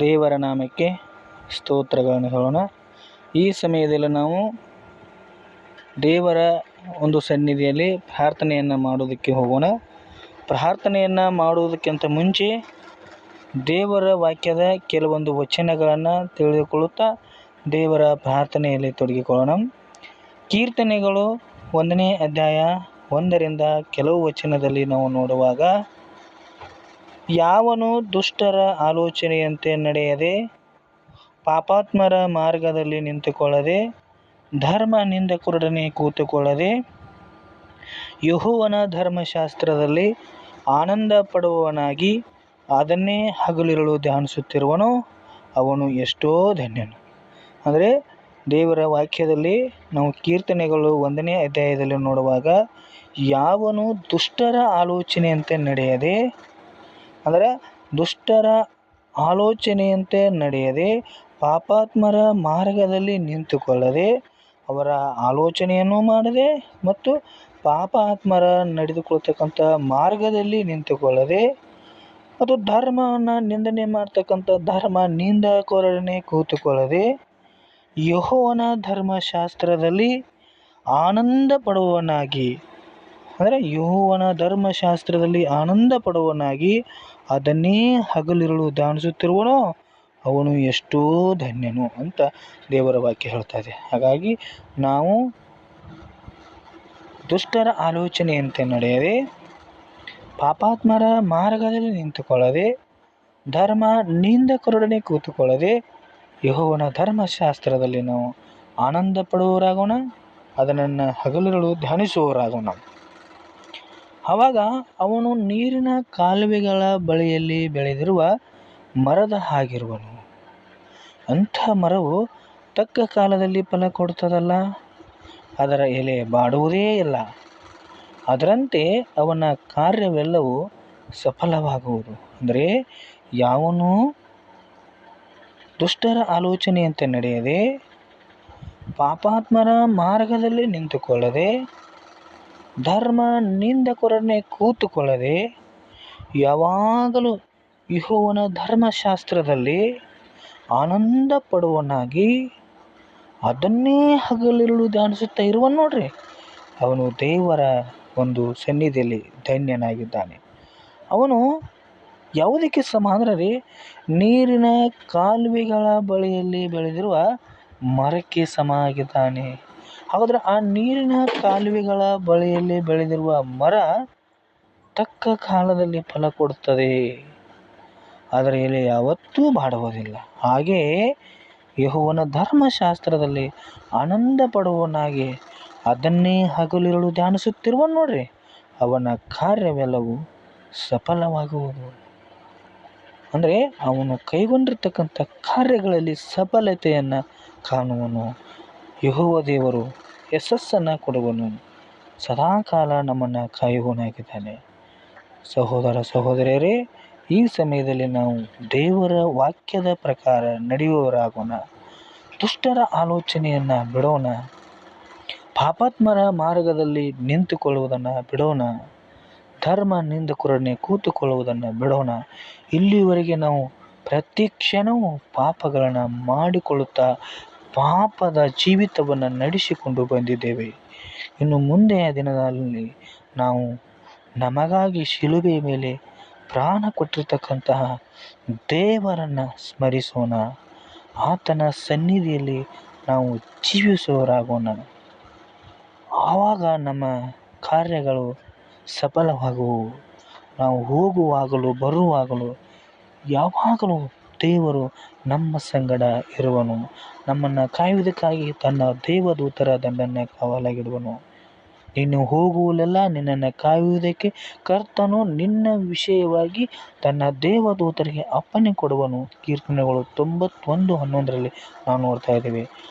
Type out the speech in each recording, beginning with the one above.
ದೇವರ ನಾಮಕ್ಕೆ ಸ್ತೋತ್ರಗಳನ್ನು ಹೇಳೋಣ. ಈ ಸಮಯದಲ್ಲಿ ನಾವು ದೇವರ ಒಂದು ಸನ್ನಿಧಿಯಲ್ಲಿ ಪ್ರಾರ್ಥನೆಯನ್ನು ಮಾಡೋದಕ್ಕೆ ಹೋಗೋಣ. ಪ್ರಾರ್ಥನೆಯನ್ನು ಮಾಡುವುದಕ್ಕಿಂತ ಮುಂಚೆ ದೇವರ ವಾಕ್ಯದ ಕೆಲವೊಂದು ವಚನಗಳನ್ನು ತಿಳಿದುಕೊಳ್ಳುತ್ತಾ ದೇವರ ಪ್ರಾರ್ಥನೆಯಲ್ಲಿ ತೊಡಗಿಕೊಳ್ಳೋಣ. ಕೀರ್ತನೆಗಳು 1ನೇ ಅಧ್ಯಾಯ 1ರಿಂದ ಕೆಲವು ವಚನದಲ್ಲಿ ನಾವು ನೋಡುವಾಗ, ಯಾವನು ದುಷ್ಟರ ಆಲೋಚನೆಯಂತೆ ನಡೆಯದೆ, ಪಾಪಾತ್ಮರ ಮಾರ್ಗದಲ್ಲಿ ನಿಂತುಕೊಳ್ಳದೆ, ಧರ್ಮ ನಿಂದಕರೊಡನೆ ಕೂತುಕೊಳ್ಳದೆ, ಯೆಹೋವನ ಧರ್ಮಶಾಸ್ತ್ರದಲ್ಲಿ ಆನಂದ ಪಡುವವನಾಗಿ ಅದನ್ನೇ ಹಗಲಿರುಳು ಧ್ಯಾನಿಸುತ್ತಿರುವನೋ ಅವನು ಎಷ್ಟೋ ಧನ್ಯನು. ಅಂದರೆ ದೇವರ ವಾಕ್ಯದಲ್ಲಿ ನಾವು ಕೀರ್ತನೆಗಳು 1ನೇ ಅಧ್ಯಾಯದಲ್ಲಿ ನೋಡುವಾಗ, ಯಾವನು ದುಷ್ಟರ ಆಲೋಚನೆಯಂತೆ ನಡೆಯದೆ, ಅಂದರೆ ದುಷ್ಟರ ಆಲೋಚನೆಯಂತೆ ನಡೆಯದೆ, ಪಾಪಾತ್ಮರ ಮಾರ್ಗದಲ್ಲಿ ನಿಂತುಕೊಳ್ಳದೆ, ಅವರ ಆಲೋಚನೆಯನ್ನು ಮಾಡದೆ ಮತ್ತು ಪಾಪಾತ್ಮರ ನಡೆದುಕೊಳ್ತಕ್ಕಂಥ ಮಾರ್ಗದಲ್ಲಿ ನಿಂತುಕೊಳ್ಳದೆ, ಮತ್ತು ಧರ್ಮವನ್ನು ನಿಂದನೆ ಮಾಡ್ತಕ್ಕಂಥ ಧರ್ಮ ನಿಂದಕರೊಡನೆ ಕೂತುಕೊಳ್ಳದೆ, ಯೆಹೋವನ ಧರ್ಮಶಾಸ್ತ್ರದಲ್ಲಿ ಆನಂದ ಪಡುವವನಾಗಿ, ಅಂದರೆ ಯೆಹೋವನ ಧರ್ಮಶಾಸ್ತ್ರದಲ್ಲಿ ಆನಂದ ಪಡುವವನಾಗಿ ಅದನ್ನೇ ಹಗಲಿರುಳು ಧ್ಯಾನಿಸುತ್ತಿರುವನೋ ಅವನು ಎಷ್ಟೋ ಧನ್ಯನು ಅಂತ ದೇವರ ವಾಕ್ಯ ಹೇಳ್ತಾ ಇದೆ. ಹಾಗಾಗಿ ನಾವು ದುಷ್ಟರ ಆಲೋಚನೆಯಂತೆ ನಡೆಯದೆ, ಪಾಪಾತ್ಮರ ಮಾರ್ಗದಲ್ಲಿ ನಿಂತುಕೊಳ್ಳದೆ, ಧರ್ಮ ನಿಂದಕರೊಡನೆ ಕೂತುಕೊಳ್ಳದೆ, ಯೆಹೋವನ ಧರ್ಮಶಾಸ್ತ್ರದಲ್ಲಿ ನಾವು ಆನಂದ ಪಡುವವರಾಗೋಣ, ಅದನ್ನು ಹಗಲಿರುಳು ಧ್ಯಾನಿಸುವವರಾಗೋಣ. ಆವಾಗ ಅವನು ನೀರಿನ ಕಾಲುವೆಗಳ ಬಳಿಯಲ್ಲಿ ಬೆಳೆದಿರುವ ಮರದ ಹಾಗಿರುವನು. ಅಂಥ ಮರವು ತಕ್ಕ ಕಾಲದಲ್ಲಿ ಫಲ ಕೊಡುತ್ತದಲ್ಲ, ಅದರ ಎಲೆ ಬಾಡುವುದೇ ಇಲ್ಲ. ಅದರಂತೆ ಅವನ ಕಾರ್ಯವೆಲ್ಲವೂ ಸಫಲವಾಗುವುದು. ಅಂದರೆ ಯಾವನು ದುಷ್ಟರ ಆಲೋಚನೆಯಂತೆ ನಡೆಯದೆ, ಪಾಪಾತ್ಮರ ಮಾರ್ಗದಲ್ಲಿ ನಿಂತುಕೊಳ್ಳದೆ, ಧರ್ಮ ನಿಂದಕರೊಡನೆ ಕೂತುಕೊಳ್ಳದೆ, ಯಾವಾಗಲೂ ಯೆಹೋವನ ಧರ್ಮಶಾಸ್ತ್ರದಲ್ಲಿ ಆನಂದ ಪಡುವವನಾಗಿ ಅದನ್ನೇ ಹಗಲಿರುಳು ಧ್ಯಾನಿಸುತ್ತಾ ಇರುವನು ನೋಡ್ರಿ, ಅವನು ದೇವರ ಒಂದು ಸನ್ನಿಧಿಯಲ್ಲಿ ಧನ್ಯನಾಗಿದ್ದಾನೆ. ಅವನು ಯಾವುದಕ್ಕೆ ಸಮ ಅಂದರೆ ರೀ, ನೀರಿನ ಕಾಲುವೆಗಳ ಬಳಿಯಲ್ಲಿ ಬೆಳೆದಿರುವ ಮರಕ್ಕೆ ಸಮ ಆಗಿದ್ದಾನೆ. ಹಾಗಾದರೆ ಆ ನೀರಿನ ಕಾಲುವೆಗಳ ಬಳಿಯಲ್ಲಿ ಬೆಳೆದಿರುವ ಮರ ತಕ್ಕ ಕಾಲದಲ್ಲಿ ಫಲ ಕೊಡುತ್ತದೆ, ಅದರ ಎಲೆ ಯಾವತ್ತೂ ಬಾಡುವುದಿಲ್ಲ. ಹಾಗೆಯೇ ಯೆಹೋವನ ಧರ್ಮಶಾಸ್ತ್ರದಲ್ಲಿ ಆನಂದ ಪಡುವವನಾಗಿ ಅದನ್ನೇ ಹಗಲಿರುಳು ಧ್ಯಾನಿಸುತ್ತಿರುವನು ನೋಡ್ರಿ, ಅವನ ಕಾರ್ಯವೆಲ್ಲವೂ ಸಫಲವಾಗುವುದು. ಅಂದರೆ ಅವನು ಕೈಗೊಂಡಿರ್ತಕ್ಕಂಥ ಕಾರ್ಯಗಳಲ್ಲಿ ಸಫಲತೆಯನ್ನು ಕಾಣುವನು. ಯೆಹೋವ ದೇವರು ಯಶಸ್ಸನ್ನು ಕೊಡುವನು. ಸದಾಕಾಲ ನಮ್ಮನ್ನು ಕಾಯುವವನಾಗಿದ್ದಾನೆ. ಸಹೋದರ ಸಹೋದರಿಯರೇ, ಈ ಸಮಯದಲ್ಲಿ ನಾವು ದೇವರ ವಾಕ್ಯದ ಪ್ರಕಾರ ನಡೆಯುವವರಾಗೋಣ. ದುಷ್ಟರ ಆಲೋಚನೆಯನ್ನು ಬಿಡೋಣ, ಪಾಪಾತ್ಮರ ಮಾರ್ಗದಲ್ಲಿ ನಿಂತುಕೊಳ್ಳುವುದನ್ನು ಬಿಡೋಣ, ಧರ್ಮ ನಿಂದಕರೊಡನೆ ಕೂತುಕೊಳ್ಳುವುದನ್ನು ಬಿಡೋಣ. ಇಲ್ಲಿವರೆಗೆ ನಾವು ಪ್ರತಿ ಕ್ಷಣವೂ ಪಾಪಗಳನ್ನು ಮಾಡಿಕೊಳ್ಳುತ್ತಾ ಪಾಪದ ಜೀವಿತವನ್ನು ನಡೆಸಿಕೊಂಡು ಬಂದಿದ್ದೇವೆ. ಇನ್ನು ಮುಂದೆಯ ದಿನದಲ್ಲಿ ನಾವು ನಮಗಾಗಿ ಶಿಲುಬೆಯ ಮೇಲೆ ಪ್ರಾಣ ಕೊಟ್ಟಿರ್ತಕ್ಕಂತಹ ದೇವರನ್ನು ಸ್ಮರಿಸೋಣ. ಆತನ ಸನ್ನಿಧಿಯಲ್ಲಿ ನಾವು ಜೀವಿಸುವವರಾಗೋಣ. ಆವಾಗ ನಮ್ಮ ಕಾರ್ಯಗಳು ಸಫಲವಾಗುವು. ನಾವು ಹೋಗುವಾಗಲೂ ಬರುವಾಗಲೂ ಯಾವಾಗಲೂ ದೇವರು ನಮ್ಮ ಸಂಗಡ ಇರುವನು. ನಮ್ಮನ್ನು ಕಾಯುವುದಕ್ಕಾಗಿ ತನ್ನ ದೇವದೂತರ ದಂಡನ್ನು ಕಾವಲಾಗಿಡುವನು. ನೀನು ಹೋಗುವಲ್ಲೆಲ್ಲ ನಿನ್ನನ್ನು ಕಾಯುವುದಕ್ಕೆ ಕರ್ತನು ನಿನ್ನ ವಿಷಯವಾಗಿ ತನ್ನ ದೇವದೂತರಿಗೆ ಅಪ್ಪಣೆ ಕೊಡುವನು. ಕೀರ್ತನೆಗಳು 91:11 ನಾವು ನೋಡ್ತಾ ಇದ್ದೇವೆ.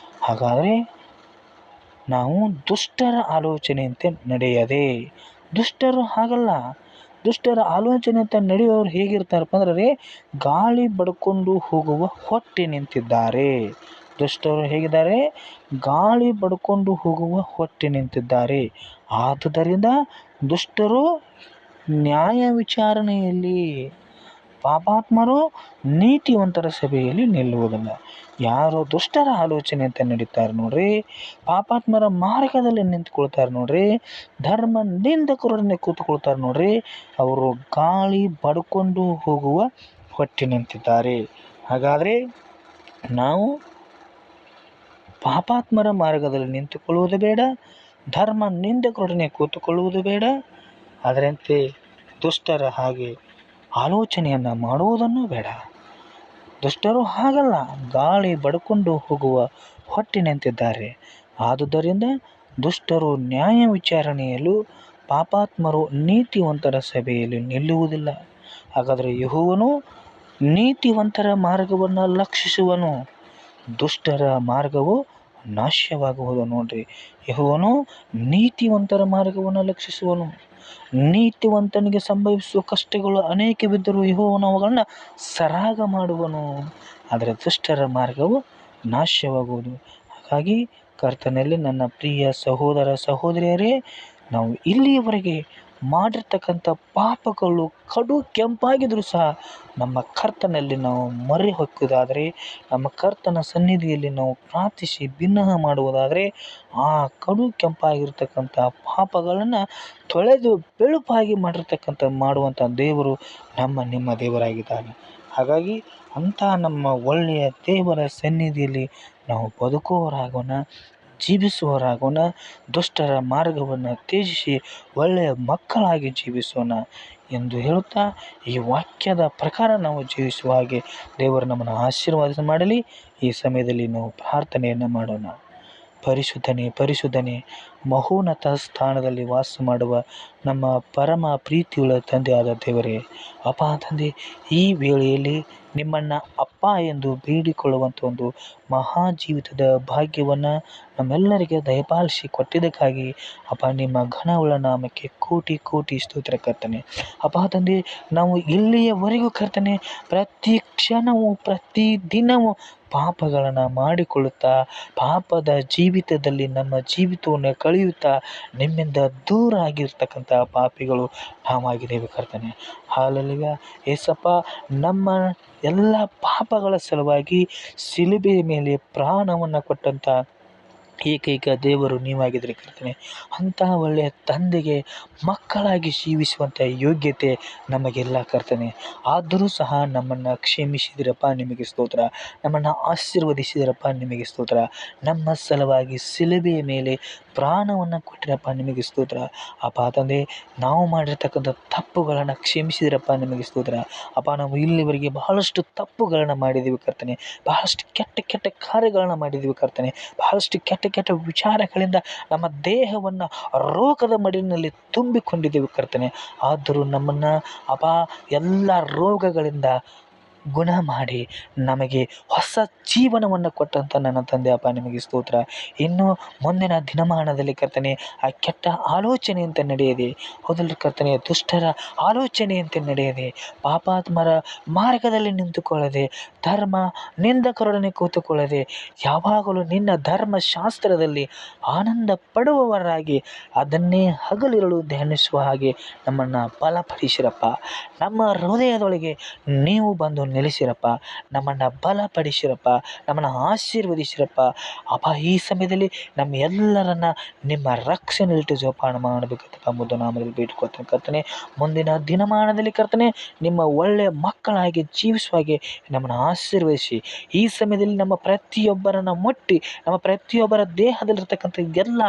ಹಾಗಾದರೆ ನಾವು ದುಷ್ಟರ ಆಲೋಚನೆಯಂತೆ ನಡೆಯದೆ, ದುಷ್ಟರು ಹಾಗಲ್ಲ, ದುಷ್ಟರ ಆಲೋಚನೆಯಂತೆ ನಡೆಯುವವರು ಹೇಗಿರ್ತಾರಪ್ಪ ಅಂದರೆ ಗಾಳಿ ಬಡ್ಕೊಂಡು ಹೋಗುವ ಹೊಟ್ಟೆ ನಿಂತಿದ್ದಾರೆ. ದುಷ್ಟರು ಹೇಗಿದ್ದಾರೆ? ಗಾಳಿ ಬಡ್ಕೊಂಡು ಹೋಗುವ ಹೊಟ್ಟೆ ನಿಂತಿದ್ದಾರೆ. ಆದುದರಿಂದ ದುಷ್ಟರು ನ್ಯಾಯ ವಿಚಾರಣೆಯಲ್ಲಿ ಪಾಪಾತ್ಮರು ನೀತಿವಂತರ ಸಭೆಯಲ್ಲಿ ನಿಲ್ಲುವುದಿಲ್ಲ. ಯಾರು ದುಷ್ಟರ ಆಲೋಚನೆಯಂತೆ ನಡೀತಾರೆ ನೋಡ್ರಿ, ಪಾಪಾತ್ಮರ ಮಾರ್ಗದಲ್ಲಿ ನಿಂತ್ಕೊಳ್ತಾರೆ ನೋಡ್ರಿ, ಧರ್ಮ ನಿಂದಕರೊಡನೆ ಕೂತ್ಕೊಳ್ತಾರೆ ನೋಡ್ರಿ, ಅವರು ಗಾಳಿ ಬಡ್ಕೊಂಡು ಹೋಗುವ ಹೊಟ್ಟಿನಂತಿದ್ದಾರೆ. ಹಾಗಾದರೆ ನಾವು ಪಾಪಾತ್ಮರ ಮಾರ್ಗದಲ್ಲಿ ನಿಂತುಕೊಳ್ಳುವುದು ಬೇಡ, ಧರ್ಮ ನಿಂದಕರೊಡನೆ ಕೂತುಕೊಳ್ಳುವುದು ಬೇಡ, ಅದರಂತೆ ದುಷ್ಟರ ಹಾಗೆ ಆಲೋಚನೆಯನ್ನು ಮಾಡುವುದನ್ನು ಬೇಡ. ದುಷ್ಟರು ಹಾಗಲ್ಲ, ಗಾಳಿ ಬಡ್ಕೊಂಡು ಹೋಗುವ ಹೊಟ್ಟಿನಂತಿದ್ದಾರೆ. ಆದುದರಿಂದ ದುಷ್ಟರು ನ್ಯಾಯ ವಿಚಾರಣೆಯಲ್ಲೂ ಪಾಪಾತ್ಮರು ನೀತಿವಂತರ ಸಭೆಯಲ್ಲಿ ನಿಲ್ಲುವುದಿಲ್ಲ. ಹಾಗಾದರೆ ಯೆಹೋವನು ನೀತಿವಂತರ ಮಾರ್ಗವನ್ನು ಲಕ್ಷಿಸುವನು, ದುಷ್ಟರ ಮಾರ್ಗವು ನಾಶವಾಗುವುದು. ನೋಡ್ರಿ, ಯೆಹೋವನು ನೀತಿವಂತರ ಮಾರ್ಗವನ್ನು ಲಕ್ಷಿಸುವನು. ನೀತಿವಂತನಿಗೆ ಸಂಭವಿಸುವ ಕಷ್ಟಗಳು ಅನೇಕವಿದ್ದರೂ ಯೆಹೋವನು ಅವುಗಳನ್ನು ಸರಾಗ ಮಾಡುವನು, ಆದರೆ ದುಷ್ಟರ ಮಾರ್ಗವು ನಾಶವಾಗುವುದು. ಹಾಗಾಗಿ ಕರ್ತನಲ್ಲಿ ನನ್ನ ಪ್ರಿಯ ಸಹೋದರ ಸಹೋದರಿಯರೇ, ನಾವು ಇಲ್ಲಿಯವರೆಗೆ ಮಾಡಿರ್ತಕ್ಕಂಥ ಪಾಪಗಳು ಕಡು ಕೆಂಪಾಗಿದ್ದರೂ ಸಹ ನಮ್ಮ ಕರ್ತನಲ್ಲಿ ನಾವು ಮೊರೆ ಹೊಕ್ಕುವುದಾದರೆ, ನಮ್ಮ ಕರ್ತನ ಸನ್ನಿಧಿಯಲ್ಲಿ ನಾವು ಪ್ರಾರ್ಥಿಸಿ ಬಿನ್ನಹ ಮಾಡುವುದಾದರೆ, ಆ ಕಡು ಕೆಂಪಾಗಿರ್ತಕ್ಕಂಥ ಪಾಪಗಳನ್ನು ತೊಳೆದು ಬೆಳುಪಾಗಿ ಮಾಡುವಂಥ ದೇವರು ನಿಮ್ಮ ದೇವರಾಗಿದ್ದಾನೆ. ಹಾಗಾಗಿ ಅಂಥ ನಮ್ಮ ಒಳ್ಳೆಯ ದೇವರ ಸನ್ನಿಧಿಯಲ್ಲಿ ನಾವು ಬದುಕುವವರಾಗೋಣ, ಜೀವಿಸುವವರಾಗೋಣ. ದುಷ್ಟರ ಮಾರ್ಗವನ್ನು ತ್ಯಜಿಸಿ ಒಳ್ಳೆಯ ಮಕ್ಕಳಾಗಿ ಜೀವಿಸೋಣ ಎಂದು ಹೇಳುತ್ತಾ, ಈ ವಾಕ್ಯದ ಪ್ರಕಾರ ನಾವು ಜೀವಿಸುವ ಹಾಗೆ ದೇವರು ನಮ್ಮನ್ನು ಆಶೀರ್ವಾದ ಮಾಡಲಿ. ಈ ಸಮಯದಲ್ಲಿ ನಾವು ಪ್ರಾರ್ಥನೆಯನ್ನು ಮಾಡೋಣ. ಪರಿಶುದ್ಧನೇ, ಪರಿಶುದ್ಧನೇ, ಮಹೋನ್ನತ ಸ್ಥಾನದಲ್ಲಿ ವಾಸ ಮಾಡುವ ನಮ್ಮ ಪರಮ ಪ್ರೀತಿಯುಳ್ಳ ತಂದೆಯಾದ ದೇವರೇ, ಅಪ್ಪ ತಂದೆ, ಈ ವೇಳೆಯಲ್ಲಿ ನಿಮ್ಮನ್ನು ಅಪ್ಪ ಎಂದು ಬೇಡಿಕೊಳ್ಳುವಂಥ ಒಂದು ಮಹಾ ಜೀವಿತದ ಭಾಗ್ಯವನ್ನು ನಮ್ಮೆಲ್ಲರಿಗೆ ದಯಪಾಲಿಸಿ ಕೊಟ್ಟಿದ್ದಕ್ಕಾಗಿ ಅಪ್ಪ ನಿಮ್ಮ ಘನವುಳ್ಳ ನಾಮಕ್ಕೆ ಕೋಟಿ ಕೋಟಿ ಸ್ತೋತ್ರ ಕರ್ತನೆ. ಅಪ್ಪ ತಂದೆ, ನಾವು ಇಲ್ಲಿಯವರೆಗೂ ಕರ್ತನೆ ಪ್ರತಿ ಕ್ಷಣವೂ ಪ್ರತಿ ದಿನವೂ ಪಾಪಗಳನ್ನು ಮಾಡಿಕೊಳ್ಳುತ್ತಾ ಪಾಪದ ಜೀವಿತದಲ್ಲಿ ನಮ್ಮ ಜೀವಿತವನ್ನು ಕಳೆಯುತ್ತಾ ನಿಮ್ಮಿಂದ ದೂರ ಆಗಿರ್ತಕ್ಕಂಥ ಪಾಪಿಗಳು ನಾವಾಗಿದ್ದೇವೆ ಕರ್ತನೆ. ಹಾಲೆಲೂಯಾ. ಏಸಪ್ಪ, ನಮ್ಮ ಎಲ್ಲ ಪಾಪಗಳ ಸಲುವಾಗಿ ಶಿಲುಬೆಯ ಮೇಲೆ ಪ್ರಾಣವನ್ನು ಕೊಟ್ಟಂಥ ಏಕೈಕ ದೇವರು ನೀವಾಗಿದ್ದರೆ ಕರ್ತನೆ. ಅಂತಹ ಒಳ್ಳೆಯ ತಂದೆಗೆ ಮಕ್ಕಳಾಗಿ ಜೀವಿಸುವಂಥ ಯೋಗ್ಯತೆ ನಮಗೆಲ್ಲ ಕರ್ತನೆ. ಆದರೂ ಸಹ ನಮ್ಮನ್ನು ಕ್ಷಮಿಸಿದಿರಪ್ಪ, ನಿಮಗೆ ಸ್ತೋತ್ರ. ನಮ್ಮನ್ನು ಆಶೀರ್ವದಿಸಿದಿರಪ್ಪ, ನಿಮಗೆ ಸ್ತೋತ್ರ. ನಮ್ಮ ಸಲುವಾಗಿ ಶಿಲುಬೆಯ ಮೇಲೆ ಪ್ರಾಣವನ್ನು ಕೊಟ್ಟಿರಪ್ಪ, ನಿಮಗೆ ಸ್ತೋತ್ರ. ಅಪ್ಪ ತಂದೆ, ನಾವು ಮಾಡಿರ್ತಕ್ಕಂಥ ತಪ್ಪುಗಳನ್ನು ಕ್ಷಮಿಸಿದಿರಪ್ಪ, ನಿಮಗೆ ಸ್ತೋತ್ರ. ಅಪ್ಪ, ನಾವು ಇಲ್ಲಿವರೆಗೆ ಬಹಳಷ್ಟು ತಪ್ಪುಗಳನ್ನು ಮಾಡಿದ್ದೀವಿ ಕರ್ತನೆ, ಬಹಳಷ್ಟು ಕೆಟ್ಟ ಕೆಟ್ಟ ಕಾರ್ಯಗಳನ್ನು ಮಾಡಿದ್ದೀವಿ ಕರ್ತನೆ, ಬಹಳಷ್ಟು ಕೆಟ್ಟ ಕೆಟ್ಟ ವಿಚಾರಗಳಿಂದ ನಮ್ಮ ದೇಹವನ್ನು ರೋಗದ ಮಡಿಲಿನಲ್ಲಿ ತುಂಬಿಕೊಂಡಿದ್ದೇವೆ ಕರ್ತನೆ. ಆದರೂ ನಮ್ಮನ್ನು ಅಪ್ಪ ಎಲ್ಲ ರೋಗಗಳಿಂದ ಗುಣ ಮಾಡಿ ನಮಗೆ ಹೊಸ ಜೀವನವನ್ನು ಕೊಟ್ಟಂಥ ನನ್ನ ತಂದೆ ಅಪ್ಪ, ನಿಮಗೆ ಸ್ತೋತ್ರ. ಇನ್ನು ಮುಂದಿನ ದಿನಮಾನದಲ್ಲಿ ಕರ್ತನೆ ಆ ಕೆಟ್ಟ ಆಲೋಚನೆಯಂತೆ ನಡೆಯದೆ, ಹೌದಲ್ರಿ ಕರ್ತನೆ, ದುಷ್ಟರ ಆಲೋಚನೆಯಂತೆ ನಡೆಯದೆ, ಪಾಪಾತ್ಮರ ಮಾರ್ಗದಲ್ಲಿ ನಿಂತುಕೊಳ್ಳದೆ, ಧರ್ಮ ನಿಂದಕರೊಡನೆ ಕೂತುಕೊಳ್ಳದೆ, ಯಾವಾಗಲೂ ನಿನ್ನ ಧರ್ಮಶಾಸ್ತ್ರದಲ್ಲಿ ಆನಂದ ಪಡುವವರಾಗಿ ಅದನ್ನೇ ಹಗಲಿರುಳು ಧ್ಯಾನಿಸುವ ಹಾಗೆ ನಮ್ಮನ್ನು ಬಲಪಡಿಸಿರಪ್ಪ. ನಮ್ಮ ಹೃದಯದೊಳಗೆ ನೀವು ಬಂದು ನೆಲೆಸಿರಪ್ಪ, ನಮ್ಮನ್ನು ಬಲಪಡಿಸಿರಪ್ಪ, ನಮ್ಮನ್ನು ಆಶೀರ್ವದಿಸಿರಪ್ಪ. ಅಪ್ಪ, ಈ ಸಮಯದಲ್ಲಿ ನಮ್ಮ ಎಲ್ಲರನ್ನ ನಿಮ್ಮ ರಕ್ಷಣೆಯಲ್ಲಿಟ್ಟು ಜೋಪಾನ ಮಾಡಬೇಕಂತ ಮುದ್ದು ನಾಮದಲ್ಲಿ ಬೇಡಿಕೊಳ್ತೇನೆ ಕರ್ತನೆ. ಮುಂದಿನ ದಿನಮಾನದಲ್ಲಿ ಕರ್ತನೆ ನಿಮ್ಮ ಒಳ್ಳೆಯ ಮಕ್ಕಳಾಗಿ ಜೀವಿಸುವ ಹಾಗೆ ನಮ್ಮನ್ನು ಆಶೀರ್ವದಿಸಿ, ಈ ಸಮಯದಲ್ಲಿ ನಮ್ಮ ಪ್ರತಿಯೊಬ್ಬರನ್ನು ಮುಟ್ಟಿ ನಮ್ಮ ಪ್ರತಿಯೊಬ್ಬರ ದೇಹದಲ್ಲಿರ್ತಕ್ಕಂಥ ಎಲ್ಲ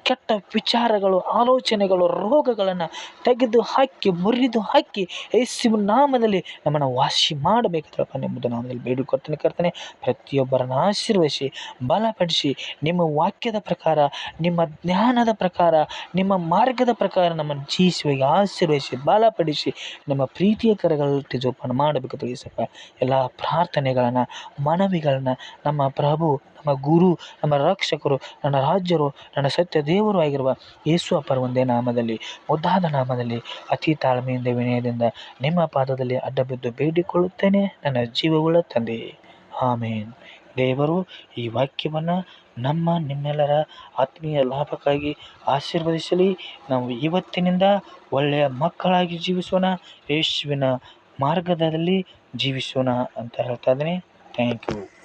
ಕೆಟ್ಟ ವಿಚಾರಗಳು, ಆಲೋಚನೆಗಳು, ರೋಗಗಳನ್ನು ತೆಗೆದು ಹಾಕಿ ಮುರಿದು ಹಾಕಿ ಯೇಸುವಿನ ನಾಮದಲ್ಲಿ ನಮ್ಮನ್ನು ವಾಸಿ ಮಾಡಬೇಕಂತಪ್ಪ ನಿಮ್ಮದು ನಾಮದಲ್ಲಿ ಬೇಡಿಕೊಡ್ತೇನೆ ಕರ್ತನೆ. ಪ್ರತಿಯೊಬ್ಬರನ್ನು ಆಶೀರ್ವದಿಸಿ ಬಲಪಡಿಸಿ, ನಿಮ್ಮ ವಾಕ್ಯದ ಪ್ರಕಾರ, ನಿಮ್ಮ ಜ್ಞಾನದ ಪ್ರಕಾರ, ನಿಮ್ಮ ಮಾರ್ಗದ ಪ್ರಕಾರ ನಮ್ಮನ್ನು ಜೀವಿಸುವಾಗ ಆಶೀರ್ವದಿಸಿ ಬಲಪಡಿಸಿ ನಿಮ್ಮ ಪ್ರೀತಿಯ ಕರಗಳಲ್ಲಿ ಜೋಪಾನ ಮಾಡಬೇಕು ತಿಳಿಸಪ್ಪ. ಎಲ್ಲ ಪ್ರಾರ್ಥನೆಗಳನ್ನು, ಮನವಿಗಳನ್ನು ನಮ್ಮ ಪ್ರಭು, ನಮ್ಮ ಗುರು, ನಮ್ಮ ರಕ್ಷಕರು, ನನ್ನ ರಾಜ್ಯರು, ನನ್ನ ಸತ್ಯ ದೇವರು ಆಗಿರುವ ಯೇಸು ಅಪ್ಪರ ಒಂದೇ ನಾಮದಲ್ಲಿ, ಮುದ್ದಾದ ನಾಮದಲ್ಲಿ ಅತಿ ತಾಳ್ಮೆಯಿಂದ ವಿನಯದಿಂದ ನಿಮ್ಮ ಪಾದದಲ್ಲಿ ಅಡ್ಡಬಿದ್ದು ಬೇಡಿಕೊಳ್ಳುತ್ತೇನೆ ನನ್ನ ಜೀವವುಳ್ಳ ತಂದೆಯೇ, ಆಮೇನ್. ದೇವರು ಈ ವಾಕ್ಯವನ್ನು ನಿಮ್ಮೆಲ್ಲರ ಆತ್ಮೀಯ ಲಾಭಕ್ಕಾಗಿ ಆಶೀರ್ವದಿಸಲಿ. ನಾವು ಇವತ್ತಿನಿಂದ ಒಳ್ಳೆಯ ಮಕ್ಕಳಾಗಿ ಜೀವಿಸೋಣ. ಯೇಸುವಿನ ಮಾರ್ಗದಲ್ಲಿ ಜೀವಿಸೋಣ ಅಂತ ಹೇಳ್ತಾ ಇದ್ದೀನಿ. Thank you.